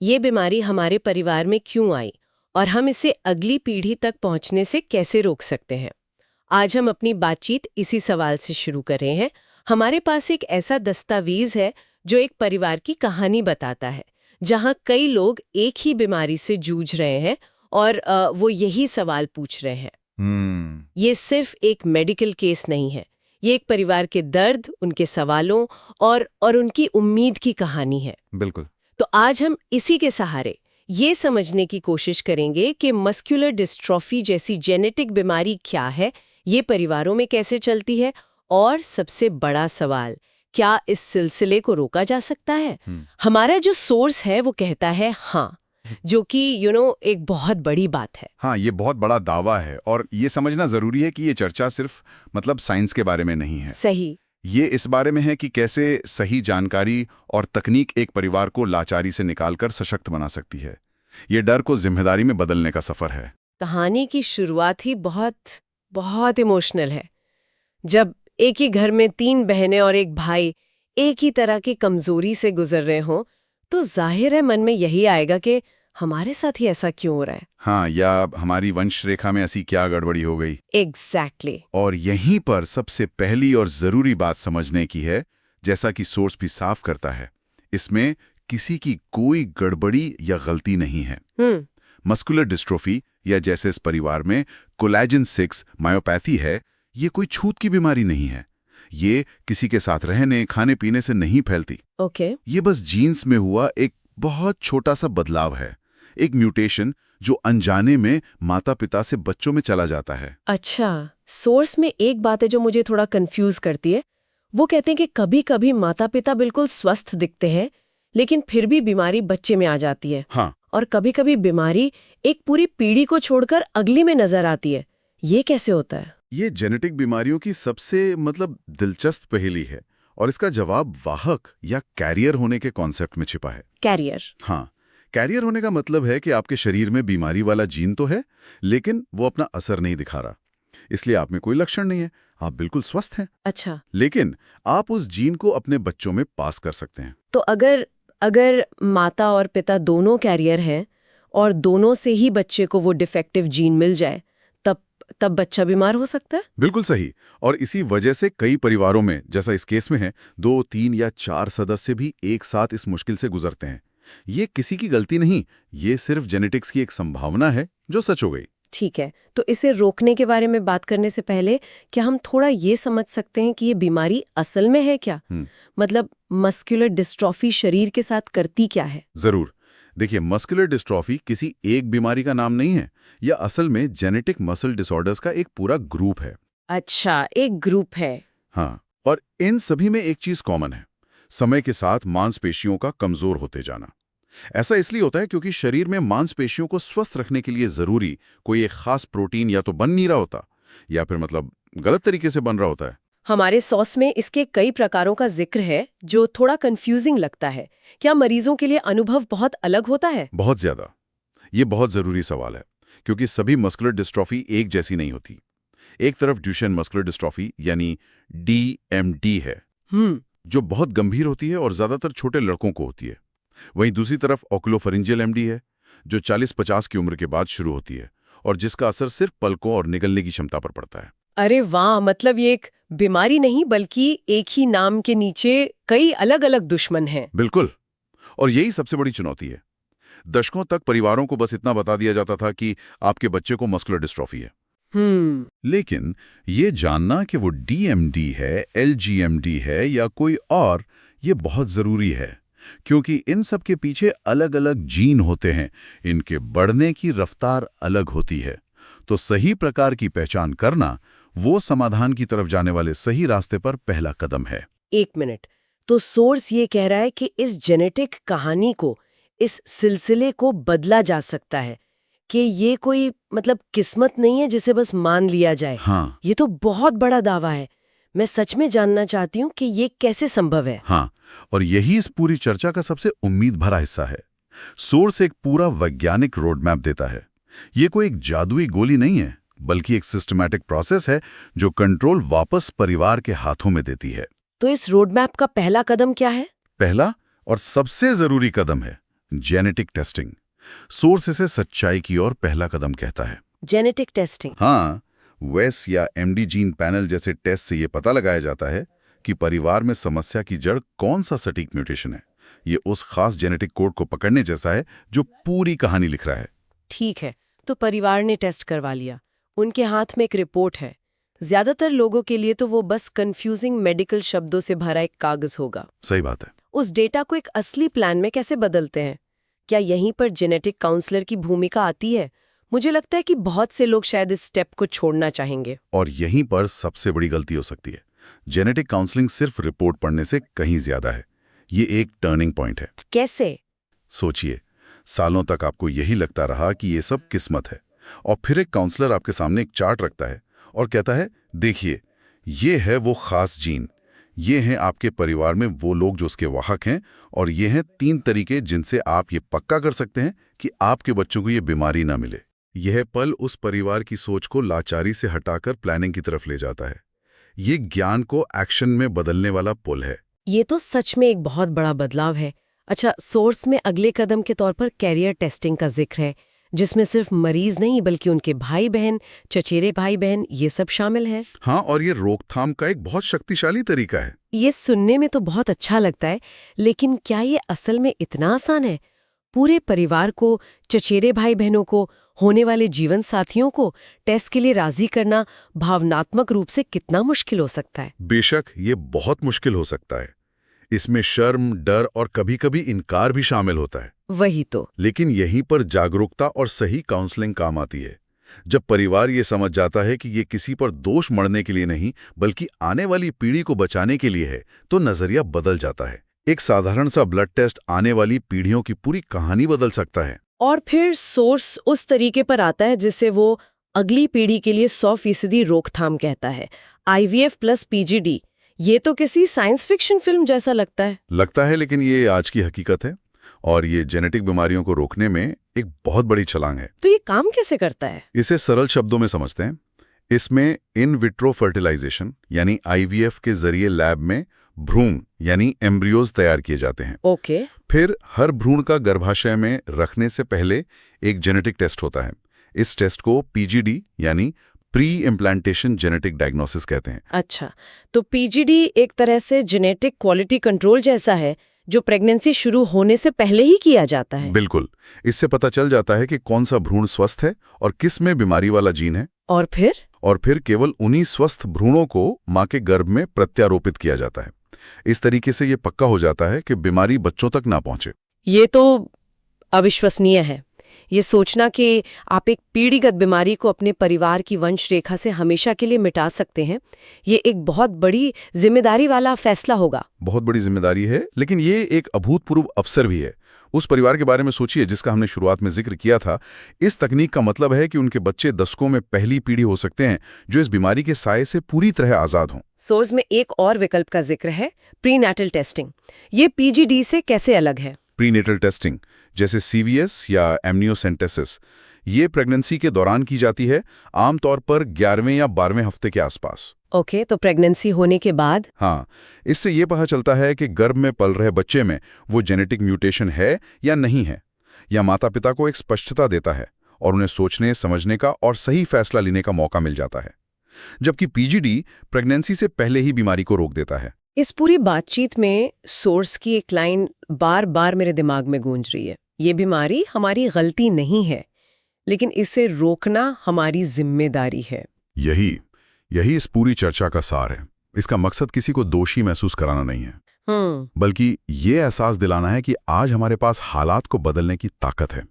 ये बीमारी हमारे परिवार में क्यों आई और हम इसे अगली पीढ़ी तक पहुंचने से कैसे रोक सकते हैं। आज हम अपनी बातचीत इसी सवाल से शुरू कर रहे हैं। हमारे पास एक ऐसा दस्तावेज है जो एक परिवार की कहानी बताता है, जहां कई लोग एक ही बीमारी से जूझ रहे हैं और वो यही सवाल पूछ रहे हैं। ये सिर्फ एक मेडिकल केस नहीं है, ये एक परिवार के दर्द, उनके सवालों और उनकी उम्मीद की कहानी है। बिल्कुल। तो आज हम इसी के सहारे ये समझने की कोशिश करेंगे कि मस्कुलर डिस्ट्रॉफी जैसी जेनेटिक बीमारी क्या है, ये परिवारों में कैसे चलती है, और सबसे बड़ा सवाल, क्या इस सिलसिले को रोका जा सकता है। हमारा जो सोर्स है वो कहता है हाँ, जो कि एक बहुत बड़ी बात है। हाँ, ये बहुत बड़ा दावा है और ये समझना जरूरी है कि ये चर्चा सिर्फ साइंस के बारे में नहीं है। सही। ये इस बारे में है कि कैसे सही जानकारी और तकनीक एक परिवार को लाचारी से निकालकर सशक्त बना सकती है। ये डर को जिम्मेदारी में बदलने का सफर है। कहानी की शुरुआत ही बहुत बहुत इमोशनल है। जब एक ही घर में 3 बहनें और एक भाई एक ही तरह की कमजोरी से गुजर रहे हों, तो जाहिर है मन में यही आएगा कि हमारे साथ ही ऐसा क्यों हो रहा है। हाँ, या हमारी वंश रेखा में ऐसी क्या गड़बड़ी हो गई। एग्जैक्टली। और यहीं पर सबसे पहली और जरूरी बात समझने की है, जैसा कि सोर्स भी साफ करता है, इसमें किसी की कोई गड़बड़ी या गलती नहीं है। मस्कुलर डिस्ट्रोफी या जैसे इस परिवार में कोलेजन 6 मायोपैथी है, ये कोई छूत की बीमारी नहीं है। ये किसी के साथ रहने खाने पीने से नहीं फैलती। ओके। ये बस जीन्स में हुआ एक बहुत छोटा सा बदलाव है, एक म्यूटेशन जो अनजाने में माता पिता से बच्चों में चला जाता है। अच्छा, सोर्स में एक बात है जो मुझे थोड़ा कंफ्यूज करती है। वो कहते हैं कि कभी कभी माता पिता बिल्कुल स्वस्थ दिखते हैं, लेकिन फिर भी बीमारी बच्चे में आ जाती है। हाँ। और कभी कभी बीमारी एक पूरी पीढ़ी को छोड़कर अगली में नजर आती है। ये कैसे होता है? ये जेनेटिक बीमारियों की सबसे दिलचस्प पहेली है और इसका जवाब वाहक या कैरियर होने के कॉन्सेप्ट में छिपा है। कैरियर? हाँ, कैरियर होने का मतलब है कि आपके शरीर में बीमारी वाला जीन तो है, लेकिन वो अपना असर नहीं दिखा रहा। इसलिए आप में कोई लक्षण नहीं है, आप बिल्कुल स्वस्थ हैं। अच्छा। लेकिन आप उस जीन को अपने बच्चों में पास कर सकते हैं। तो अगर माता और पिता दोनों कैरियर हैं और दोनों से ही बच्चे को वो डिफेक्टिव जीन मिल जाए, तब बच्चा बीमार हो सकता है? बिल्कुल सही। और इसी वजह से कई परिवारों में, जैसा इस केस में है, 2, 3 या 4 सदस्य भी एक साथ इस मुश्किल से गुजरते हैं। ये किसी की गलती नहीं, ये सिर्फ जेनेटिक्स की एक संभावना है जो सच हो गई। ठीक है, तो इसे रोकने के बारे में बात करने से पहले क्या हम थोड़ा ये समझ सकते हैं कि ये बीमारी असल में है क्या? मस्कुलर डिस्ट्रॉफी शरीर के साथ करती क्या है? जरूर। देखिए, मस्कुलर डिस्ट्रॉफी किसी एक बीमारी का नाम नहीं है, यह असल में जेनेटिक मसल डिसऑर्डर्स का एक पूरा ग्रुप है। अच्छा, एक ग्रुप है। हाँ, और इन सभी में एक चीज कॉमन है, समय के साथ मांसपेशियों का कमजोर होते जाना। ऐसा इसलिए होता है क्योंकि शरीर में मांसपेशियों को स्वस्थ रखने के लिए जरूरी कोई एक खास प्रोटीन या तो बन नहीं रहा होता, या फिर गलत तरीके से बन रहा होता है। हमारे सॉस में इसके कई प्रकारों का जिक्र है, जो थोड़ा कंफ्यूजिंग लगता है। क्या मरीजों के लिए अनुभव बहुत अलग होता है? बहुत ज्यादा। ये बहुत जरूरी सवाल है, क्योंकि सभी मस्कुलर डिस्ट्रॉफी एक जैसी नहीं होती। एक तरफ ड्यूशेन मस्कुलर डिस्ट्रॉफी यानी DMD है, जो बहुत गंभीर होती है और ज्यादातर छोटे लड़कों को होती है। वहीं दूसरी तरफ ओकुलोफेरिंजियल MD है, जो 40-50 की उम्र के बाद शुरू होती है और जिसका असर सिर्फ पलकों और निगलने की क्षमता पर पड़ता है। अरे वाह, मतलब ये एक बीमारी नहीं बल्कि एक ही नाम के नीचे कई अलग अलग दुश्मन हैं। बिल्कुल। और यही सबसे बड़ी चुनौती है। दशकों तक परिवारों को बस इतना बता दिया जाता था कि आपके बच्चे को मस्कुलर डिस्ट्रॉफी है। लेकिन ये जानना कि वो DMD है, LGMD है या कोई और, ये बहुत जरूरी है, क्योंकि इन सब के पीछे अलग अलग जीन होते हैं, इनके बढ़ने की रफ्तार अलग होती है। तो सही प्रकार की पहचान करना वो समाधान की तरफ जाने वाले सही रास्ते पर पहला कदम है। 1 मिनट, तो सोर्स ये कह रहा है कि इस जेनेटिक कहानी को, इस सिलसिले को बदला जा सकता है, कि ये कोई किस्मत नहीं है जिसे बस मान लिया जाए। हाँ। ये तो बहुत बड़ा दावा है। मैं सच में जानना चाहती हूँ कि ये कैसे संभव है। हाँ, और यही इस पूरी चर्चा का सबसे उम्मीद भरा हिस्सा है। सोर्स एक पूरा वैज्ञानिक रोड मैप देता है। ये कोई एक जादुई गोली नहीं है, बल्कि एक सिस्टमैटिक प्रोसेस है जो कंट्रोल वापस परिवार के हाथों में देती है। तो इस रोड मैप का पहला कदम क्या है? पहला और सबसे जरूरी कदम है जेनेटिक टेस्टिंग। सोर्स इसे सच्चाई की ओर पहला कदम कहता है। Genetic testing. हाँ, वेस या एमडी जीन पैनल जैसे टेस्ट से ये पता लगाया जाता है कि परिवार में समस्या की जड़ कौन सा सटीक म्यूटेशन है। ये उस खास जेनेटिक कोड को पकड़ने जैसा है जो पूरी कहानी लिख रहा है। ठीक है, तो परिवार ने टेस्ट करवा लिया, उनके हाथ में एक रिपोर्ट है। ज्यादातर लोगों के लिए तो वो बस कंफ्यूजिंग मेडिकल शब्दों से भरा एक कागज होगा। सही बात है। उस डेटा को एक असली प्लान में कैसे बदलते हैं? क्या यहीं पर जेनेटिक काउंसलर की भूमिका आती है? मुझे लगता है कि बहुत से लोग शायद इस स्टेप को छोड़ना चाहेंगे। और यहीं पर सबसे बड़ी गलती हो सकती है। जेनेटिक काउंसलिंग सिर्फ रिपोर्ट पढ़ने से कहीं ज्यादा है। ये एक टर्निंग पॉइंट है। कैसे? सोचिए, सालों तक आपको यही लगता रहा कि ये सब किस्मत है, और फिर एक काउंसलर आपके सामने एक चार्ट रखता है और कहता है, देखिए, ये है वो खास जीन, ये हैं आपके परिवार में वो लोग जो उसके वाहक हैं, और ये हैं 3 तरीके जिनसे आप ये पक्का कर सकते हैं कि आपके बच्चों को ये बीमारी ना मिले। यह पल उस परिवार की सोच को लाचारी से हटाकर प्लानिंग की तरफ ले जाता है। ये ज्ञान को एक्शन में बदलने वाला पुल है। ये तो सच में एक बहुत बड़ा बदलाव है। अच्छा, सोर्स में अगले कदम के तौर पर कैरियर टेस्टिंग का जिक्र है, जिसमें सिर्फ मरीज नहीं बल्कि उनके भाई बहन, चचेरे भाई बहन, ये सब शामिल है। हाँ, और ये रोकथाम का एक बहुत शक्तिशाली तरीका है। ये सुनने में तो बहुत अच्छा लगता है, लेकिन क्या ये असल में इतना आसान है? पूरे परिवार को, चचेरे भाई बहनों को, होने वाले जीवन साथियों को टेस्ट के लिए राजी करना भावनात्मक रूप से कितना मुश्किल हो सकता है? बेशक, ये बहुत मुश्किल हो सकता है। इसमें शर्म, डर और कभी-कभी इनकार भी शामिल होता है। वही तो। लेकिन यहीं पर जागरूकता और सही काउंसलिंग काम आती है। जब परिवार ये समझ जाता है कि ये किसी पर दोष मढ़ने के लिए नहीं, बल्कि आने वाली पीढ़ी को बचाने के लिए है, तो नजरिया बदल जाता है। एक साधारण सा ब्लड टेस्ट आने वाली पीढ़ियों की पूरी कहानी बदल सकता है। और फिर सोर्स उस तरीके पर आता है जिसे वो अगली पीढ़ी के लिए 100% रोकथाम कहता है, IVF प्लस PGD। ये तो किसी साइंस फिक्शन फिल्म जैसा लगता है। लेकिन ये आज की हकीकत है, और ये जेनेटिक बीमारियों को रोकने में एक बहुत बड़ी छलांग है। तो ये काम कैसे करता है? इसे सरल शब्दों में समझते हैं। इसमें इन विट्रो फर्टिलाइजेशन यानी IVF के जरिए लैब में भ्रूण यानी एम्ब्रियोज तैयार किए जाते हैं। ओके। फिर हर भ्रूण का गर्भाशय में रखने से पहले एक जेनेटिक टेस्ट होता है। इस टेस्ट को PGD यानी प्री इम्प्लांटेशन जेनेटिक डायग्नोसिस कहते हैं। अच्छा, तो PGD एक तरह से जेनेटिक क्वालिटी कंट्रोल जैसा है, जो प्रेगनेंसी शुरू होने से पहले ही किया जाता है। बिल्कुल। इससे पता चल जाता है कि कौन सा भ्रूण स्वस्थ है और किस में बीमारी वाला जीन है। और फिर केवल उन्हीं स्वस्थ भ्रूणों को मां के गर्भ में प्रत्यारोपित किया जाता है। इस तरीके से ये पक्का हो जाता है कि बीमारी बच्चों तक ना पहुंचे। ये तो अविश्वसनीय है। ये सोचना कि आप एक पीढ़ीगत बीमारी को अपने परिवार की वंश रेखा से हमेशा के लिए मिटा सकते हैं, ये एक बहुत बड़ी जिम्मेदारी वाला फैसला होगा। बहुत बड़ी जिम्मेदारी है, लेकिन ये एक अभूतपूर्व अवसर भी है। उस परिवार के बारे में सोचिए जिसका हमने शुरुआत में जिक्र किया था। इस तकनीक का मतलब है कि उनके बच्चे दशकों में पहली पीढ़ी हो सकते हैं जो इस बीमारी के साये से पूरी तरह आजाद हों। सोर्स में एक और विकल्प का जिक्र है, प्रीनेटल टेस्टिंग। ये PGD से कैसे अलग है? प्रीनेटल टेस्टिंग जैसे CVS या एमनियोसेंटेसिस, ये प्रेगनेंसी के दौरान की जाती है, आमतौर पर 11वें या 12वें हफ्ते के आसपास। ओके, तो प्रेगनेंसी होने के बाद? हाँ, इससे ये पता चलता है कि गर्भ में पल रहे बच्चे में वो जेनेटिक म्यूटेशन है या नहीं है, या माता पिता को एक स्पष्टता देता है और उन्हें सोचने, समझने का और सही फैसला लेने का मौका मिल जाता है। जबकि PGD प्रेगनेंसी से पहले ही बीमारी को रोक देता है। इस पूरी बातचीत में सोर्स की एक लाइन बार बार मेरे दिमाग में गूंज रही है, ये बीमारी हमारी गलती नहीं है, लेकिन इसे रोकना हमारी जिम्मेदारी है। यही इस पूरी चर्चा का सार है। इसका मकसद किसी को दोषी महसूस कराना नहीं है, बल्कि ये एहसास दिलाना है कि आज हमारे पास हालात को बदलने की ताकत है।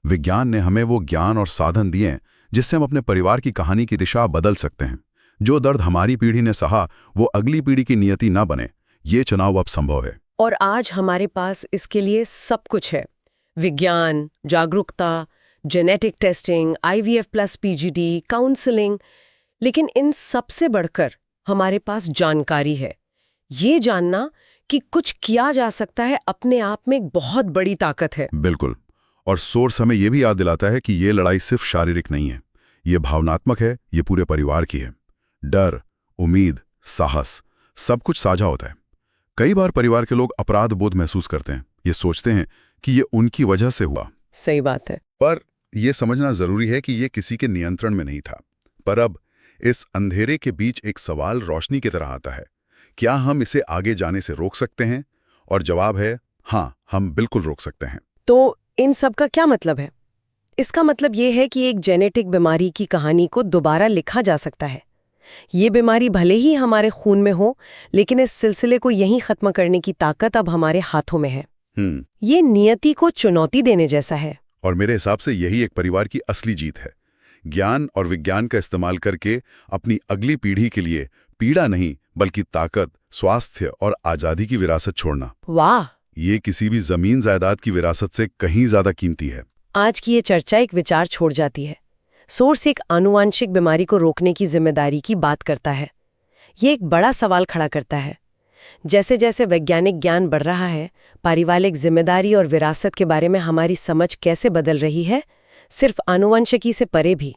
विज्ञान ने हमें वो ज्ञान और साधन दिए हैं जिससे हम अपने परिवार की कहानी की दिशा बदल सकते हैं। जो दर्द हमारी पीढ़ी ने सहा वो अगली पीढ़ी की नियति ना बने, ये चुनाव अब संभव है। और आज हमारे पास इसके लिए सब कुछ है, विज्ञान, जागरूकता, genetic testing, IVF plus PGD, counselling, लेकिन इन सबसे बढ़कर हमारे पास जानकारी है। ये जानना कि कुछ किया जा सकता है अपने आप में एक बहुत बड़ी ताकत है। बिल्कुल। और सोर्स हमें यह भी याद दिलाता है कि ये लड़ाई सिर्फ शारीरिक नहीं है, ये भावनात्मक है, ये पूरे परिवार की है। डर, उम्मीद, साहस, सब कुछ साझा होता है। कई बार परिवार के लोग अपराध बोध महसूस करते हैं। ये सोचते हैं कि ये उनकी वजह से हुआ। सही बात है। पर यह समझना जरूरी है कि ये किसी के नियंत्रण में नहीं था। पर अब इस अंधेरे के बीच एक सवाल रोशनी की तरह आता है, क्या हम इसे आगे जाने से रोक सकते हैं? और जवाब है हाँ, हम बिल्कुल रोक सकते हैं। तो इन सब का क्या मतलब है? इसका मतलब ये है कि एक जेनेटिक बीमारी की कहानी को दोबारा लिखा जा सकता है। ये बीमारी भले ही हमारे खून में हो, लेकिन इस सिलसिले को यहीं खत्म करने की ताकत अब हमारे हाथों में है। ये नियति को चुनौती देने जैसा है। और मेरे हिसाब से यही एक परिवार की असली जीत है। ज्ञान और विज्ञान का इस्तेमाल करके अपनी अगली पीढ़ी के लिए पीड़ा नहीं बल्कि ताकत, स्वास्थ्य और आजादी की विरासत छोड़ना। वाह! ये किसी भी जमीन जायदाद की विरासत से कहीं ज्यादा कीमती है। आज की ये चर्चा एक विचार छोड़ जाती है। सोर्स एक आनुवांशिक बीमारी को रोकने की जिम्मेदारी की बात करता है। ये एक बड़ा सवाल खड़ा करता है। जैसे जैसे वैज्ञानिक ज्ञान बढ़ रहा है, पारिवारिक जिम्मेदारी और विरासत के बारे में हमारी समझ कैसे बदल रही है, सिर्फ आनुवंशिकी से परे भी।